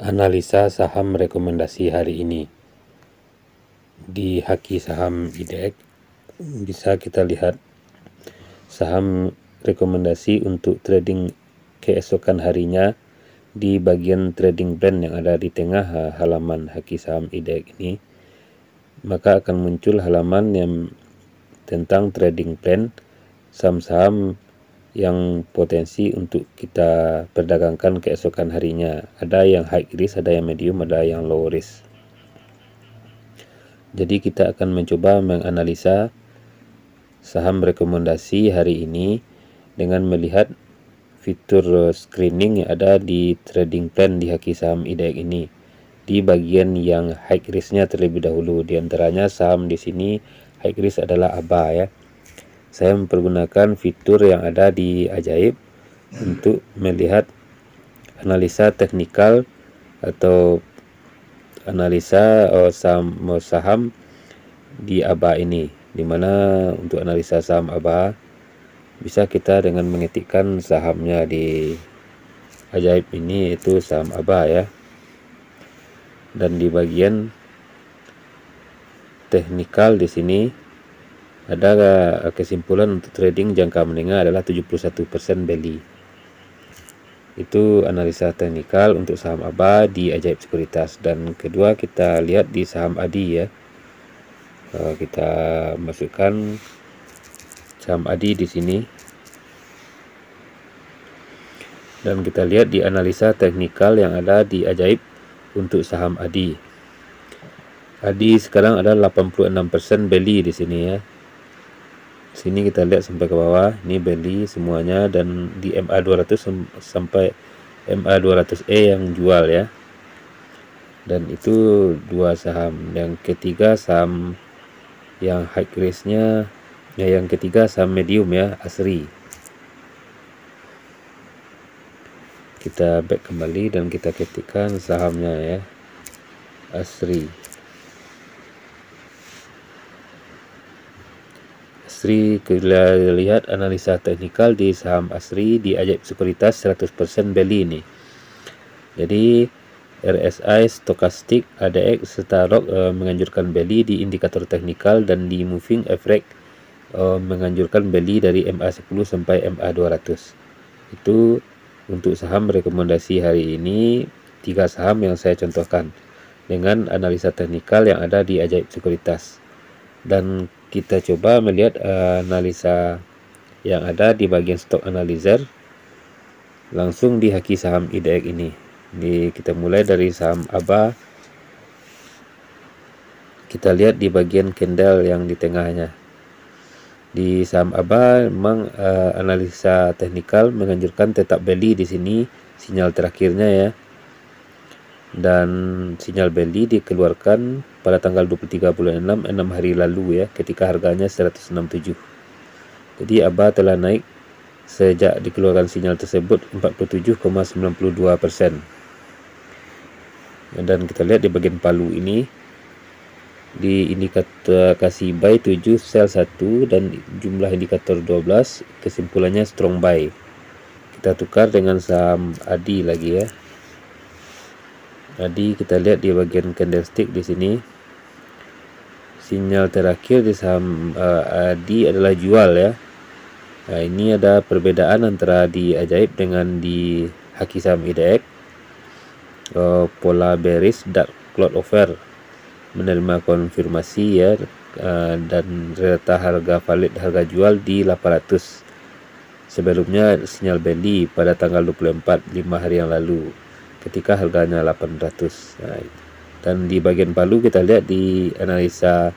Analisa saham rekomendasi hari ini. Di Haki Saham IDX bisa kita lihat saham rekomendasi untuk trading keesokan harinya di bagian trading plan yang ada di tengah halaman Haki Saham IDX ini. Maka akan muncul halaman yang tentang trading plan saham-saham yang potensi untuk kita perdagangkan keesokan harinya. Ada yang high risk, ada yang medium, ada yang low risk. Jadi kita akan mencoba menganalisa saham rekomendasi hari ini dengan melihat fitur screening yang ada di trading plan di Haki Saham IDX ini. Di bagian yang high risknya terlebih dahulu, di antaranya saham di sini high risk adalah ABA ya. Saya mempergunakan fitur yang ada di Ajaib untuk melihat analisa teknikal atau analisa saham di ABA ini, dimana untuk analisa saham ABA bisa kita dengan mengetikkan sahamnya di Ajaib ini, itu saham ABA ya. Dan di bagian teknikal di sini ada kesimpulan untuk trading jangka menengah adalah 71% belly. Itu analisa teknikal untuk saham ABA di Ajaib Sekuritas. Dan kedua kita lihat di saham ADI ya. Kita masukkan saham ADI di sini. Dan kita lihat di analisa teknikal yang ada di Ajaib untuk saham ADI. ADI sekarang ada 86% belly di sini ya. Sini kita lihat sampai ke bawah, ini belly semuanya, dan di MA200 sampai MA200E yang jual ya. Dan itu dua saham. Yang ketiga saham yang high risknya ya, yang ketiga saham medium ya, Asri. Kita back kembali dan kita ketikkan sahamnya ya, Asri. Asri, kita lihat analisa teknikal di saham Asri di Ajaib Sekuritas 100% belly ini. Jadi RSI, stokastik, ADX serta ROK menganjurkan belly di indikator teknikal, dan di moving average menganjurkan belly dari MA10 sampai MA200. Itu untuk saham rekomendasi hari ini, 3 saham yang saya contohkan dengan analisa teknikal yang ada di Ajaib Sekuritas. Dan kita coba melihat analisa yang ada di bagian stock analyzer langsung di Haki Saham IDX ini. Kita mulai dari saham ABA. Kita lihat di bagian candle yang di tengahnya. Di saham ABA memang analisa teknikal menganjurkan tetap belly di sini, sinyal terakhirnya ya. Dan sinyal belly dikeluarkan pada tanggal 23 bulan 6 hari lalu ya, ketika harganya 167. Jadi ABA telah naik sejak dikeluarkan sinyal tersebut 47,92%. Dan kita lihat di bagian palu ini, di indikator kasih buy 7, sell 1, dan jumlah indikator 12, kesimpulannya strong buy. Kita tukar dengan saham ADI lagi ya. Tadi kita lihat di bagian candlestick di sini, sinyal terakhir di saham ADI adalah jual ya. Nah, ini ada perbedaan antara di Ajaib dengan di Haki Saham IDX. Pola bearish, dark cloud offer menerima konfirmasi ya, dan rata harga valid harga jual di 800. Sebelumnya sinyal belly pada tanggal 24, 5 hari yang lalu, ketika harganya 800. Nah, dan di bagian palu kita lihat di analisa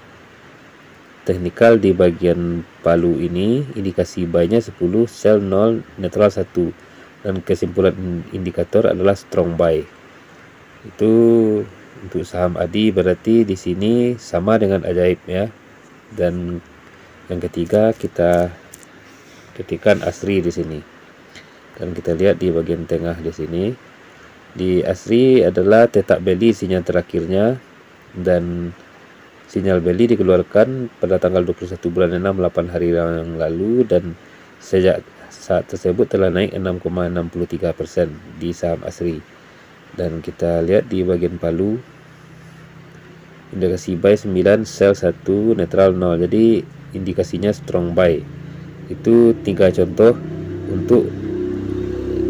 teknikal di bagian palu ini, indikasi buy-nya 10, sell 0, netral 1, dan kesimpulan indikator adalah strong buy. Itu untuk saham ADI, berarti di sini sama dengan Ajaib ya. Dan yang ketiga kita ketikkan Asri di sini. Dan kita lihat di bagian tengah di sini. Di Asri adalah tetap belly sinyal terakhirnya, dan sinyal belly dikeluarkan pada tanggal 21 bulan 6 8 hari yang lalu, dan sejak saat tersebut telah naik 6,63% di saham Asri. Dan kita lihat di bagian palu, indikasi buy 9, sell 1, netral 0. Jadi indikasinya strong buy. Itu 3 contoh untuk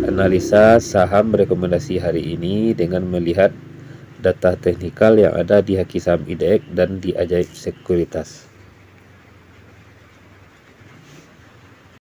analisa saham rekomendasi hari ini dengan melihat data teknikal yang ada di Haki Saham IDX dan di Ajaib Sekuritas.